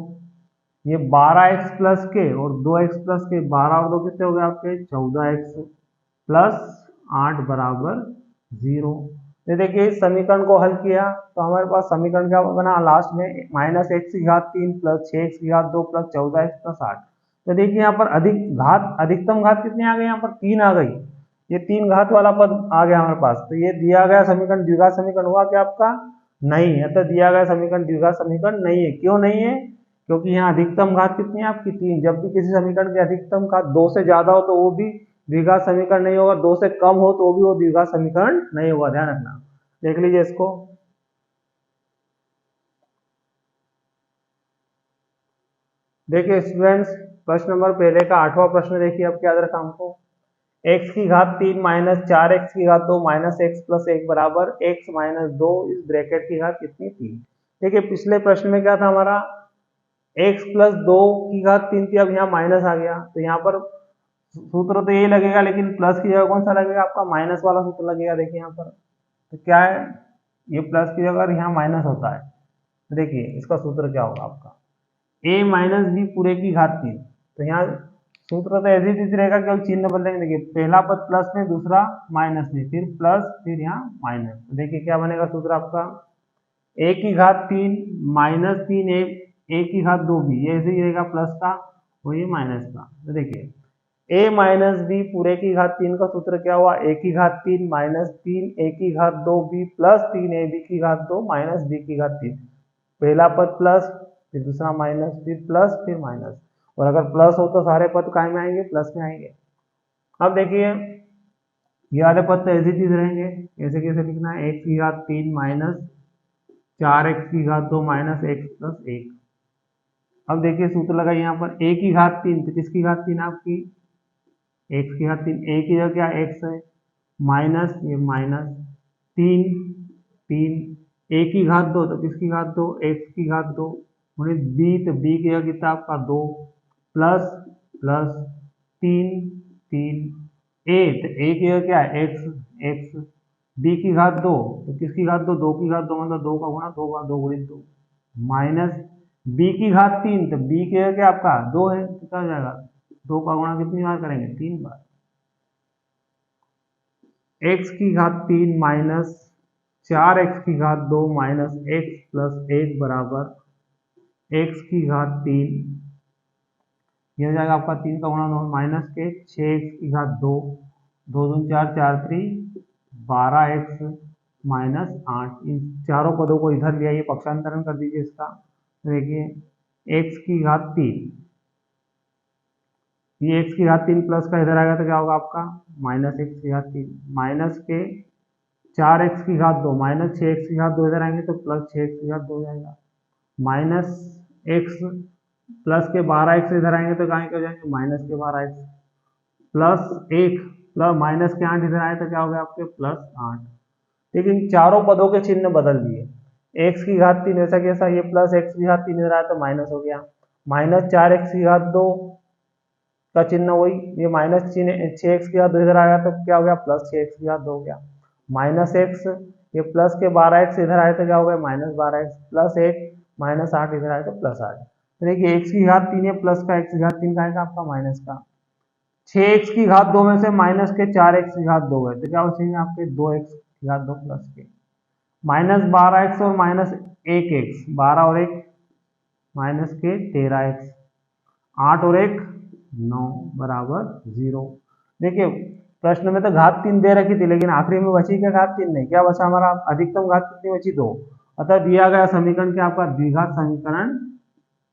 ये 12x प्लस के और 2x प्लस के 12 और 2 कितने हो गए आपके 14x प्लस 8 बराबर 0। तो देखिए इस समीकरण को हल किया तो हमारे पास समीकरण क्या बना लास्ट में माइनस एक्स की घात 3 प्लस 6x की घात 2 प्लस 14x प्लस 8। तो देखिए यहाँ पर अधिकतम घात कितनी आ गई, यहाँ पर 3 आ गई, ये 3 घात वाला पद आ गया हमारे पास। तो ये दिया गया समीकरण द्विघात समीकरण हुआ क्या आपका, नहीं है। तो दिया गया समीकरण द्विघात समीकरण नहीं है। क्यों नहीं है, क्योंकि यहाँ अधिकतम घात कितनी है आपकी 3। जब भी किसी समीकरण की अधिकतम घात 2 से ज्यादा हो तो वो भी द्विघात समीकरण नहीं होगा, 2 से कम हो तो भी वो द्विघात समीकरण नहीं होगा, ध्यान रखना। देख लीजिए इसको, देखिए स्टूडेंट्स प्रश्न नंबर पहले का 8वां प्रश्न देखिए अब क्या रखा हमको, x की घात 3 माइनस 4x की घात 2 माइनस x प्लस 1 बराबर x माइनस 2 इस ब्रैकेट की घात कितनी थी। देखिए पिछले प्रश्न में क्या था हमारा x प्लस 2 की घात 3 थी, अब यहाँ माइनस आ गया तो यहाँ पर सूत्र तो यही लगेगा, लेकिन प्लस की जगह कौन सा लगेगा आपका माइनस वाला सूत्र लगेगा। देखिए यहाँ पर तो क्या है, ये प्लस की जगह यहाँ माइनस होता है, तो देखिए इसका सूत्र क्या होगा आपका a माइनस बी पूरे की घात 3। तो यहाँ सूत्र तो ऐसे ही रहेगा, केवल चिन्ह बदलेंगे। देखिए पहला पद प्लस में, दूसरा माइनस में, फिर प्लस, फिर यहाँ माइनस। तो देखिए क्या बनेगा सूत्र आपका a की घात 3 माइनस 3 a की घात 2 b, ये ऐसे ही रहेगा प्लस का और ये माइनस का। तो देखिए a माइनस बी पूरे की घात 3 का सूत्र क्या हुआ, a की घात 3 माइनस 3 a की घात 2 b प्लस 3 a b की घात 2 माइनस b की घात 3। पहला पद प्लस, फिर दूसरा माइनस, फिर प्लस, फिर माइनस, और अगर प्लस हो तो सारे पद काय में आएंगे, प्लस में आएंगे। अब देखिए ये वाले पद तो ऐसी चीज रहेंगे, ऐसे कैसे लिखना है, x की घात 3 माइनस 4x की घात 2 माइनस x प्लस 1। अब देखिए सूत्र लगा यहाँ पर a की घात 3, तो किसकी घात 3 आपकी x की घात 3, a की जगह क्या x है माइनस, ये माइनस 3 3 a की घात 2, तो किसकी घात 2 x की घात 2 b, तो b की जगह कितना आपका 2 प्लस प्लस 3 3 a, तो a की जगह क्या है x x, b की घात 2, तो किसकी घात 2 2 की घात 2 मतलब 2 का गुणा 2 का 2 गुणित 2 माइनस b की घात 3, तो b की जगह क्या आपका 2 है तो क्या हो जाएगा 2 का गुणा कितनी बार करेंगे 3 बार। x की घात 3 माइनस 4x की घात 2 माइनस x प्लस 1 बराबर x की घात 3, ये हो जाएगा आपका 3 का गुणा 2 माइनस के 6x की घात 2 2 2 4 4 3 12x माइनस 8। इन चारों पदों को इधर ले आइए, पक्षांतरण कर दीजिए इसका। तो देखिए x की घात 3, ये x की घात 3 प्लस का इधर आएगा तो क्या होगा आपका माइनस x की घात 3 माइनस के 4x की घात 2 माइनस 6x की घात 2 इधर आएंगे तो प्लस 6x की घात 2 हो जाएगा माइनस x प्लस के 12x इधर आएंगे तो कहाँ हो जाएंगे माइनस के 12x प्लस 1 प्लस माइनस के 8 इधर आए तो क्या हो गया आपके प्लस 8। लेकिन चारों पदों के चिन्ह बदल दिए, x की घात 3 ऐसा कैसा, ये प्लस x की घात 3 इधर आया तो माइनस हो गया, माइनस 4x की घात 2 का चिन्ह वही, ये माइनस 6x की घात 2 इधर आया तो क्या हो गया प्लस 6x की घात 2 हो गया, माइनस x, ये प्लस के 12x इधर आए तो क्या हो गया माइनस 12x प्लस 1 माइनस 8 इधर आए तो प्लस 8। तो देखिए x की घात 3 है प्लस का, x की घात 3 का आएगा आपका माइनस का, 6x की घात 2 में से माइनस के 4x की घात 2 है तो क्या बचेंगे आपके 2x की घात 2 प्लस के माइनस 12x और माइनस 1x 12 और 1 माइनस के 13x 8 और 1 9 बराबर 0। देखिए प्रश्न में तो घात 3 दे रखी थी, लेकिन आखिरी में बची क्या? घात 3 नहीं, क्या बचा हमारा? अधिकतम घात कितनी बची? 2। अतः दिया गया समीकरण क्या आपका? द्विघात समीकरण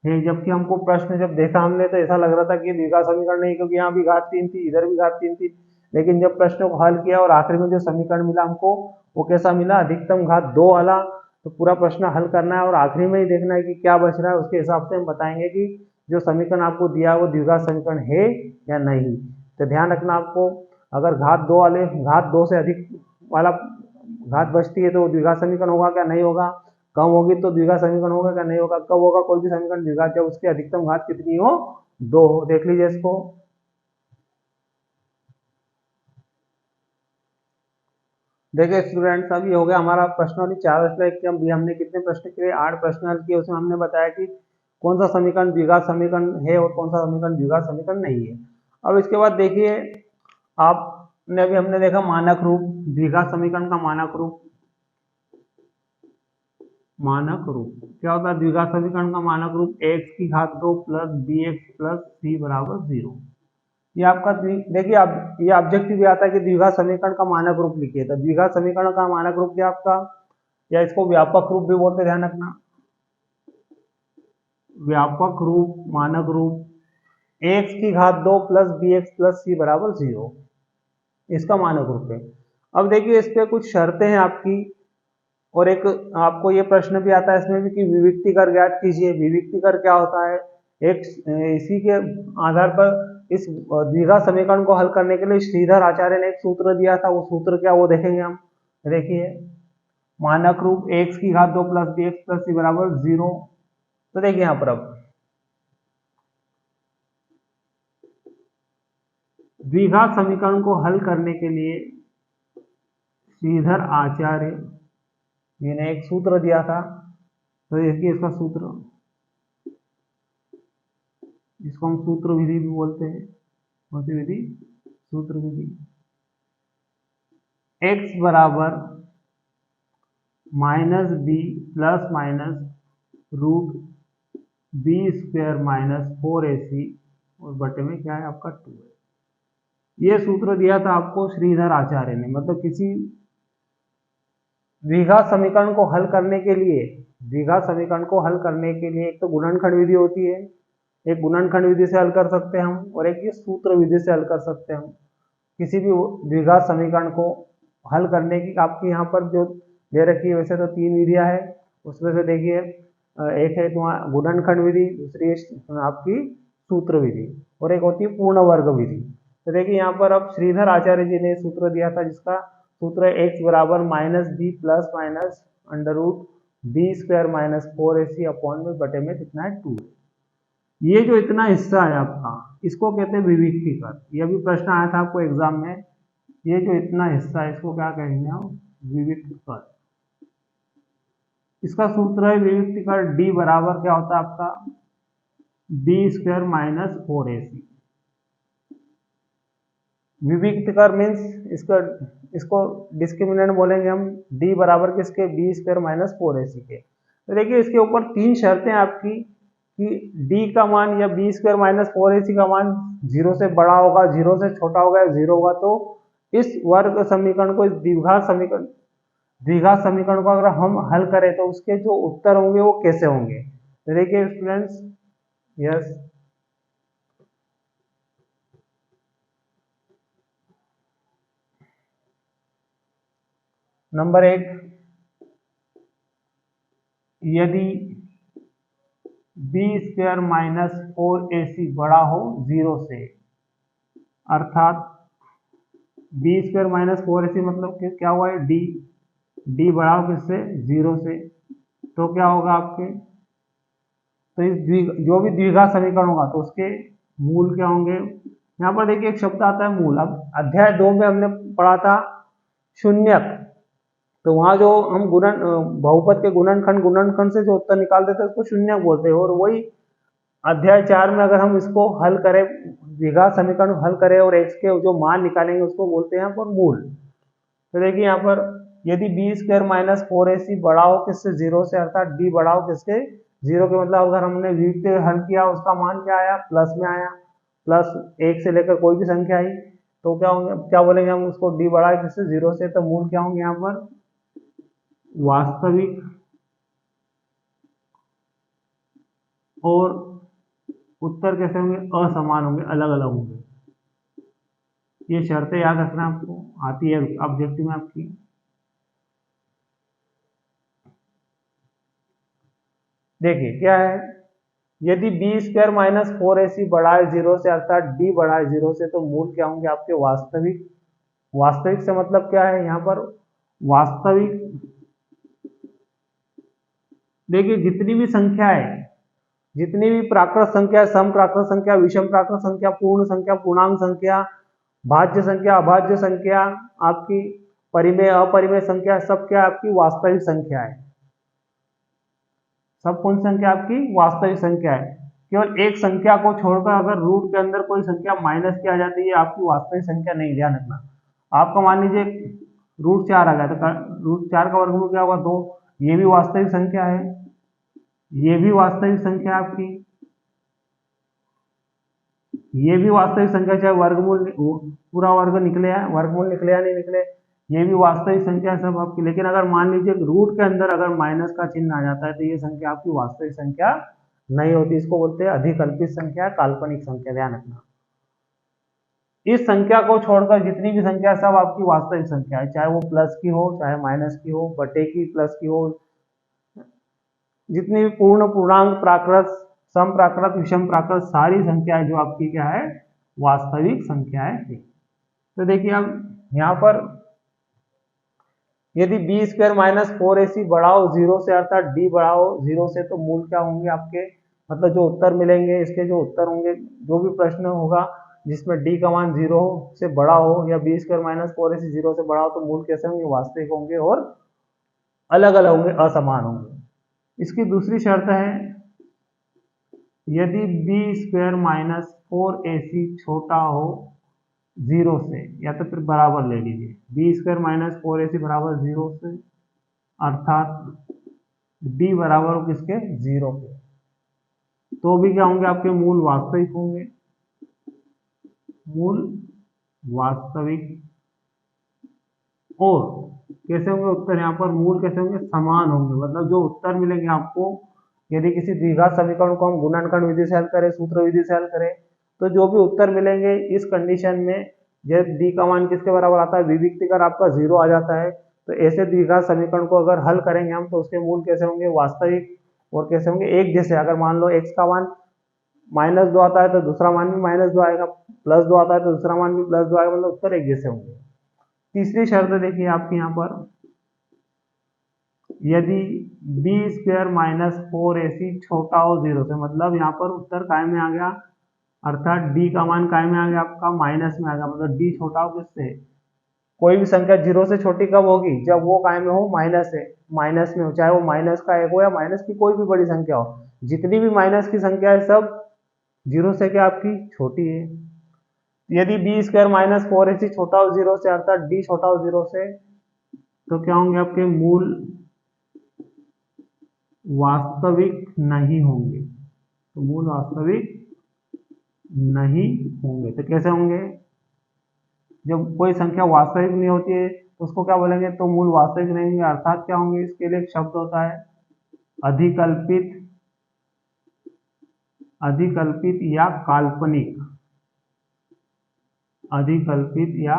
है। जबकि हमको प्रश्न जब देखा हमने तो ऐसा लग रहा था कि द्विघात समीकरण नहीं, क्योंकि यहाँ भी घात 3 थी, इधर भी घात 3 थी। लेकिन जब प्रश्न को हल किया और आखिर में जो समीकरण मिला हमको, वो कैसा मिला? अधिकतम घात 2 वाला। तो पूरा प्रश्न हल करना है और आखिरी में ही देखना है कि क्या बच रहा है, उसके हिसाब से हम बताएंगे कि जो समीकरण आपको दिया है वो द्विघात समीकरण है या नहीं। तो ध्यान रखना आपको, अगर घात 2 वाले, घात 2 से अधिक वाला घात बचती है तो वो द्विघात समीकरण होगा क्या? नहीं होगा। कम होगी तो द्विघात समीकरण होगा क्या? नहीं होगा। कब होगा कोई भी समीकरण द्विघात? जब उसकी अधिकतम घात कितनी हो? 2 हो। देख लीजिए इसको। देखिए स्टूडेंट्स, अब ये हो गया हमारा प्रश्न वाली 4 स्लाइड के। हम हमने कितने प्रश्न किए? 8 प्रश्न हल किए। उसमें हमने बताया कि कौन सा समीकरण द्विघात समीकरण है और कौन सा समीकरण द्विघात समीकरण नहीं है। अब इसके बाद देखिए, आपने अभी हमने देखा मानक रूप, द्विघात समीकरण का मानक रूप। मानक रूप क्या होता है? द्विघात समीकरण का मानक रूप x की घात 2 plus b x plus c बराबर 0। ये आपका देखिए, आप ये ऑब्जेक्टिव भी आता है कि द्विघात समीकरण का मानक रूप लिखिए। तो द्विघात समीकरण का मानक रूप क्या आपका, या इसको व्यापक रूप भी बोलते, ध्यान रखना। व्यापक रूप, मानक रूप x की घात 2 plus b x plus c बराबर 0, इसका मानक रूप है। अब देखिए इस पे कुछ शर्तें हैं आपकी, और एक आपको ये प्रश्न भी आता है इसमें भी कि विविक्ति कर ज्ञात कीजिए। विविक्ति कर क्या होता है? एक इसी के आधार पर इस द्विघात समीकरण को हल करने के लिए श्रीधर आचार्य ने एक सूत्र दिया था। वो सूत्र क्या, वो देखेंगे हम। देखिए, मानक रूप x की घात 2 plus b x plus c बराबर 0। तो देखिए यहाँ पर अब द्विघात समीकरण को हल करने के लिए श्रीधर आचार्य ने एक सूत्र दिया था। तो देखिए इसका सूत्र, जिसको हम सूत्र विधि भी बोलते हैं। कौन सी विधि? सूत्र विधि। x बराबर minus b plus minus root b square minus 4ac और बटे में क्या है आपका 2 है। ये सूत्र दिया था आपको श्रीधर आचार्य ने। मतलब किसी द्विघात समीकरण को हल करने के लिए, द्विघात समीकरण को हल करने के लिए एक तो गुणनखंड विधि होती है, एक गुणनखंड विधि से हल कर सकते हैं हम, और एक ये सूत्र विधि से हल कर सकते हैं हम। किसी भी द्विघात समीकरण को हल करने की आपकी यहाँ पर जो दे रखी है, वैसे तो 3 विधियां है। उसमें से देखिए, एक है तुम्हारा गुणनखंड विधि, दूसरी है आपकी सूत्र विधि, और एक होती है पूर्ण वर्ग विधि। तो देखिए यहाँ पर अब श्रीधर आचार्य जी ने सूत्र दिया था, जिसका सूत्र है x बराबर minus b plus minus under root b square minus 4ac upon में बटे में कितना है 2। ये जो इतना हिस्सा है आपका, इसको कहते हैं विविक्ति कर। ये भी प्रश्न आया था आपको एग्जाम में। ये जो इतना हिस्सा है इसको क्या कहेंगे हम? विविक्ति कर। इसका सूत्र है विविक्ति कर d बराबर क्या होता है आपका? B square minus 4ac। विविक्ति कर मीन्स इसको डिस्क्रिमिनेंट बोलेंगे हम। d बराबर किसके? बी स्क्वायर माइनस 4ac के। तो देखिए इसके ऊपर 3 शर्तें आपकी, कि d का मान या बी स्क्वायर माइनस 4ac का मान 0 से बड़ा होगा, 0 से छोटा होगा या 0 होगा। तो इस वर्ग समीकरण को, इस द्विघात समीकरण को अगर हम हल करें तो उसके जो उत्तर होंगे वो कैसे होंगे? तो देखिए स्टूडेंट्स, यस, नंबर 1, यदि बी स्क्वायर माइनस 4ac बड़ा हो 0 से, अर्थात बी स्क्वायर माइनस 4ac मतलब क्या हुआ है? d बड़ा हो किससे? 0 से। तो क्या होगा आपके? तो इस जो भी द्विघात समीकरण होगा तो उसके मूल क्या होंगे? यहाँ पर देखिए एक शब्द आता है मूल। अब अध्याय 2 में हमने पढ़ा था शून्यक। तो वहां जो हम बहुपद के गुणनखंड से जो उत्तर निकालते थे उसको शून्यक बोलते हैं। और वही अध्याय 4 में अगर हम इसको हल करें, द्विघात समीकरण हल करें और x के जो मान निकालेंगे उसको बोलते हैं यहाँ पर मूल। तो देखिए यहाँ पर, यदि बी स्क्वायर माइनस 4ac बड़ा हो किससे? 0 से, अर्थात d बड़ा हो किसके? 0 के। मतलब अगर हमने विविक्ति हल किया, उसका मान क्या आया? प्लस में आया, प्लस 1 से लेकर कोई भी संख्या आई। तो क्या होंगे, क्या बोलेंगे हम उसको, डी बड़ा है किससे, 0 से, तो मूल क्या होंगे यहाँ पर, वास्तविक और उत्तर कैसे होंगे, असमान होंगे, अलग अलग होंगे। ये शर्तें याद रखना आपको, आती है ऑब्जेक्टिव में आपकी। देखिए क्या है, यदि बी स्क्वायर माइनस 4ac बड़ा है 0 से, अर्थात डी बड़ा है 0 से, तो मूल क्या होंगे आपके, वास्तविक। वास्तविक से मतलब क्या है यहाँ पर, वास्तविक। देखिए जितनी भी संख्या है, जितनी भी प्राकृत संख्या, सम प्राकृत संख्या, विषम प्राकृत संख्या, पूर्ण संख्या, पूर्णांक संख्या, भाज्य संख्या, अभाज्य संख्या, आपकी परिमेय अपरिमेय संख्या, सब क्या आपकी वास्तविक संख्या है। सब कौन संख्या आपकी, वास्तविक संख्या है। केवल एक संख्या को छोड़कर अगर रूट के अंदर कोई संख्या माइनस की आ जाती है, आपकी वास्तविक संख्या नहीं, ध्यान रखना। आपका मान लीजिए √4 आ गया, तो √4 का वर्गमूल क्या होगा, 2। ये भी वास्तविक संख्या है, ये भी वास्तविक संख्या आपकी, ये भी वास्तविक संख्या, चाहे वर्गमूल पूरा वर्ग निकले या वर्गमूल निकले या नहीं निकले, ये भी वास्तविक संख्या सब आपकी। लेकिन अगर मान लीजिए रूट के अंदर अगर माइनस का चिन्ह आ जाता है, तो ये संख्या आपकी वास्तविक संख्या नहीं होती। इसको बोलते हैं अधिकल्पित संख्या, काल्पनिक संख्या, ध्यान रखना। इस संख्या को छोड़कर जितनी भी संख्या सब आपकी वास्तविक संख्या है, चाहे वो प्लस की हो, चाहे माइनस की हो, बटे की, प्लस की हो। जितनी भी पूर्ण, पूर्णांक, प्राकृत, सम प्राकृत, विषम प्राकृत, सारी संख्याएं जो आपकी क्या है, वास्तविक संख्याएं है। तो देखिए अब यहाँ पर यदि बी स्क्वायर माइनस 4ac बढ़ाओ 0 से, अर्थात डी बढ़ाओ 0 से, तो मूल क्या होंगे आपके, मतलब जो उत्तर मिलेंगे, इसके जो उत्तर होंगे, जो भी प्रश्न होगा जिसमें डी का मान 0 से बड़ा हो, या बी स्क्वायर माइनस 4ac 0 से बड़ा हो, तो मूल कैसे होंगे, वास्तविक होंगे और अलग अलग होंगे, असमान होंगे। इसकी दूसरी शर्त है, यदि बी स्क्वायर माइनस 4ac छोटा हो 0 से, या तो फिर बराबर ले लीजिए, बी स्क्वायर माइनस 4ac बराबर 0 से, अर्थात डी बराबर हो किसके, 0 के, तो भी क्या होंगे आपके, मूल वास्तविक होंगे, मूल वास्तविक। और कैसे होंगे उत्तर, यहाँ पर मूल कैसे होंगे, समान होंगे। मतलब जो उत्तर मिलेंगे आपको, यदि किसी द्विघात समीकरण को हम गुणनखंड विधि से हल करें, सूत्र विधि से हल करें, तो जो भी उत्तर मिलेंगे इस कंडीशन में, जब डी का मान किसके बराबर आता है, विविक्ति कर आपका 0 आ जाता है, तो ऐसे द्विघात समीकरण को अगर हल करेंगे हम, तो उसके मूल कैसे होंगे, वास्तविक, और कैसे होंगे, एक जैसे। अगर मान लो x का मान -2 आता है, तो दूसरा मान भी -2 आएगा, +2 आता है तो दूसरा मान भी +2 आएगा, मतलब उत्तर एक जैसे होंगे। तीसरी शर्त देखिए आपकी यहाँ पर, यदि बी स्क्वायर माइनस 4ac छोटा हो 0 से, मतलब यहाँ पर उत्तर काय में आ गया, अर्थात डी का मान काय में आ गया आपका, माइनस में आ गया, मतलब डी छोटा हो किससे, कोई भी संख्या 0 से छोटी कब होगी, जब वो काय में हो, माइनस में हो, चाहे वो माइनस का 1 हो या माइनस की कोई भी बड़ी संख्या हो। जितनी भी माइनस की संख्या है सब 0 से क्या आपकी छोटी है। यदि बी स्क्वायर माइनस 4ac छोटा हो 0 से, अर्थात डी छोटा हो 0 से, तो क्या होंगे आपके, मूल वास्तविक नहीं होंगे, तो मूल वास्तविक नहीं होंगे। तो कैसे होंगे, जब कोई संख्या वास्तविक नहीं होती है तो उसको क्या बोलेंगे, तो मूल वास्तविक नहीं होंगे, अर्थात क्या होंगे, इसके लिए एक शब्द होता है अधिकल्पित, अधिकल्पित या काल्पनिक, अधिकल्पित या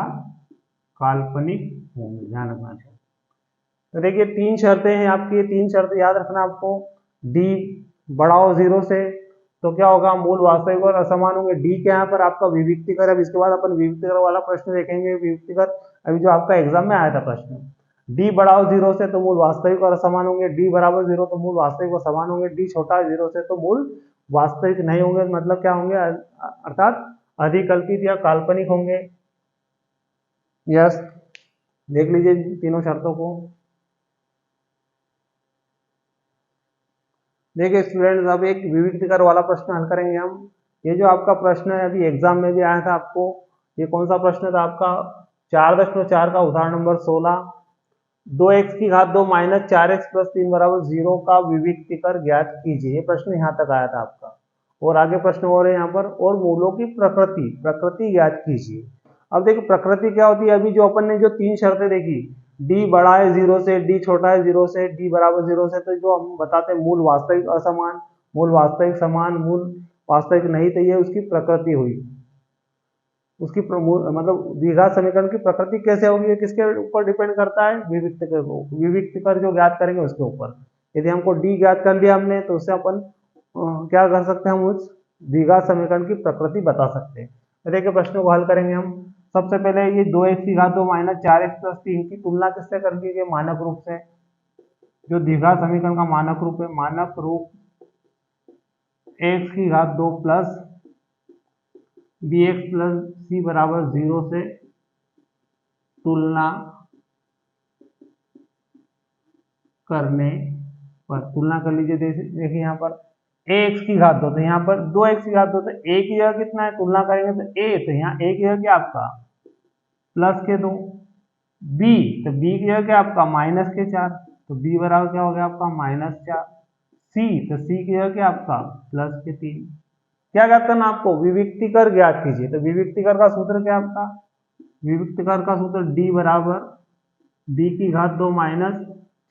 काल्पनिक होंगे, ध्यान रखना चाहिए। तो देखिए 3 शर्तें हैं आपकी, 3 शर्तें याद रखना आपको। डी बढ़ाओ 0 से, तो क्या होगा, मूल वास्तविक और असमान होंगे। डी के यहाँ पर आपका विविक्तिकर, अब इसके बाद अपन विविक्तिकर वाला प्रश्न देखेंगे। विविक्तिकर अभी जो आपका एग्जाम में आया था प्रश्न, डी बढ़ाओ 0 से, तो मूल वास्तविक और असमान होंगे, डी बराबर 0 तो मूल वास्तविक और समान होंगे, डी छोटा 0 से तो मूल वास्तविक नहीं होंगे, मतलब क्या होंगे, अर्थात अधिकल्पित या काल्पनिक होंगे। यस, देख लीजिए तीनों शर्तों को। देखिए स्टूडेंट्स, अब एक विविक्तिकर वाला प्रश्न हल करेंगे हम। ये जो आपका प्रश्न है अभी एग्जाम में भी आया था आपको, ये कौन सा प्रश्न था आपका, 4.4 का उदाहरण नंबर 16, 2x की घात 2 माइनस 4x प्लस 3 बराबर 0 का विविक्तिकर ज्ञात कीजिए। ये प्रश्न यहाँ तक आया था आपका। और आगे प्रश्न हो रहे हैं यहाँ पर, और मूलों की प्रकृति ज्ञात कीजिए। अब देखिए प्रकृति क्या होती है, अभी जो अपन ने जो 3 शर्तें देखी, डी बड़ा है 0 से, डी छोटा है 0 से, डी बराबर 0 से, तो जो हम बताते हैं मूल वास्तविक असमान, मूल वास्तविक समान, मूल वास्तविक नहीं, तो ये उसकी प्रकृति हुई। उसकी मतलब द्विघात समीकरण की प्रकृति कैसे होगी, ये किसके ऊपर डिपेंड करता है, विविक्तकर को, विविक्तकर जो ज्ञात करेंगे उसके ऊपर। यदि हमको डी ज्ञात कर लिया हमने, तो उससे अपन क्या कर सकते हैं, हम उस द्विघात समीकरण की प्रकृति बता सकते हैं। तो देखिए प्रश्नों को हल करेंगे हम। सबसे पहले ये 2x की घात 2 माइनस 4x प्लस 3 की तुलना किससे करेंगे, मानक रूप से। जो द्विघात समीकरण का मानक रूप है, मानक रूप x की घात 2 प्लस bx प्लस c बराबर 0 से तुलना करने पर, तुलना कर लीजिए। देखिए यहाँ पर ax की घात 2, तो यहाँ पर 2x की घात 2, तो a की जगह कितना है, तुलना करेंगे तो a, तो यहाँ a की जगह क्या आपका प्लस के 2, b, तो b की जगह क्या आपका माइनस के 4, तो b बराबर क्या हो गया आपका -4, c, तो c की जगह क्या आपका प्लस के 3। क्या ज्ञात करना आपको, विविक्तिकर ज्ञात कीजिए। तो विविक्तिकर का सूत्र क्या आपका, विविक्तिकर का सूत्र d बराबर b की घात 2 माइनस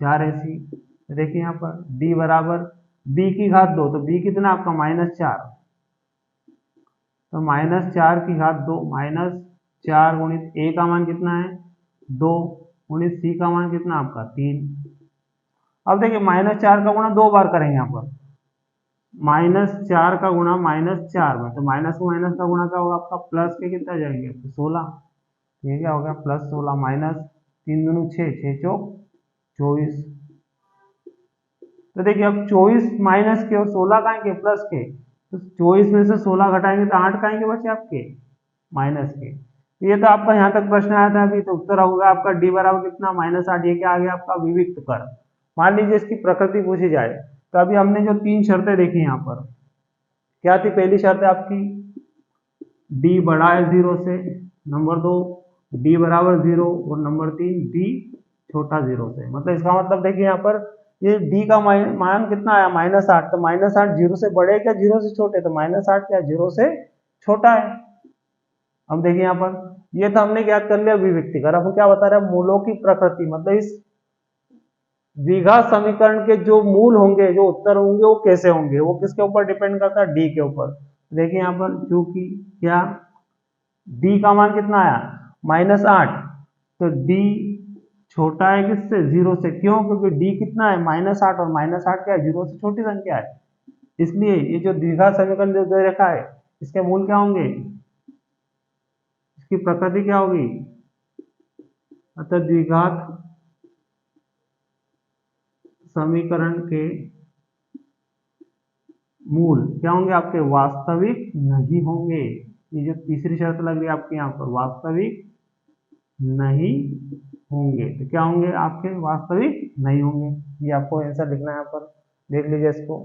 4ac। देखिए यहाँ पर d बराबर b की घात 2, तो b कितना आपका -4, तो -4 की घात 2 -4 गुणित a का मान कितना है 2 गुणित c का मान कितना आपका 3। अब देखिए -4 का गुणा 2 बार करेंगे यहाँ पर, -4 का गुणा -4 में, तो माइनस को माइनस का गुणा क्या होगा आपका, प्लस के कितना जाएंगे, तो 16, ये क्या हो गया प्लस 16 माइनस 3 दूनी 6, 6 चौक 24। तो देखिए अब 24 माइनस के और 16 का के प्लस के, तो 24 में से 16 घटाएंगे तो 8 का के बचे आपके माइनस के। तो ये तो आपका यहाँ तक प्रश्न आया था अभी, तो उत्तर होगा आपका डी बराबर कितना -8। ये क्या आ गया आपका विविक्त कर। मान लीजिए इसकी प्रकृति पूछी जाए, तो अभी हमने जो 3 शर्तें देखी यहाँ पर, क्या थी, पहली शर्त है आपकी डी बड़ा है 0 से, नंबर 2 डी बराबर 0, और नंबर 3 डी छोटा 0 से। मतलब इसका मतलब देखिए यहाँ पर ये डी का मान कितना आया -8, तो -8 0 से बड़े क्या 0 से छोटे, तो -8 क्या 0 से छोटा है। अब देखिए यहाँ पर ये तो हमने ज्ञात कर लिया विविक्तिकर। अब क्या बता रहे हैं, मूलों की प्रकृति, मतलब इस द्विघात समीकरण के जो मूल होंगे, जो उत्तर होंगे, वो कैसे होंगे, वो किसके ऊपर डिपेंड करता है, डी के ऊपर। देखिए यहाँ पर चूंकि क्या डी का मान कितना आया -8, तो डी छोटा है किससे, 0 से। क्यों, क्योंकि डी कितना है -8, और -8 क्या है 0 से छोटी संख्या है। इसलिए ये जो द्विघात समीकरण जो दे रखा है, इसके मूल क्या होंगे, इसकी प्रकृति क्या होगी, अतः द्विघात समीकरण के मूल क्या होंगे आपके, वास्तविक नहीं होंगे। ये जो तीसरी शर्त लग रही है आपके यहाँ पर, वास्तविक नहीं होंगे, तो क्या होंगे आपके, वास्तविक नहीं होंगे। ये आपको आंसर लिखना है यहाँ पर, देख लीजिए इसको।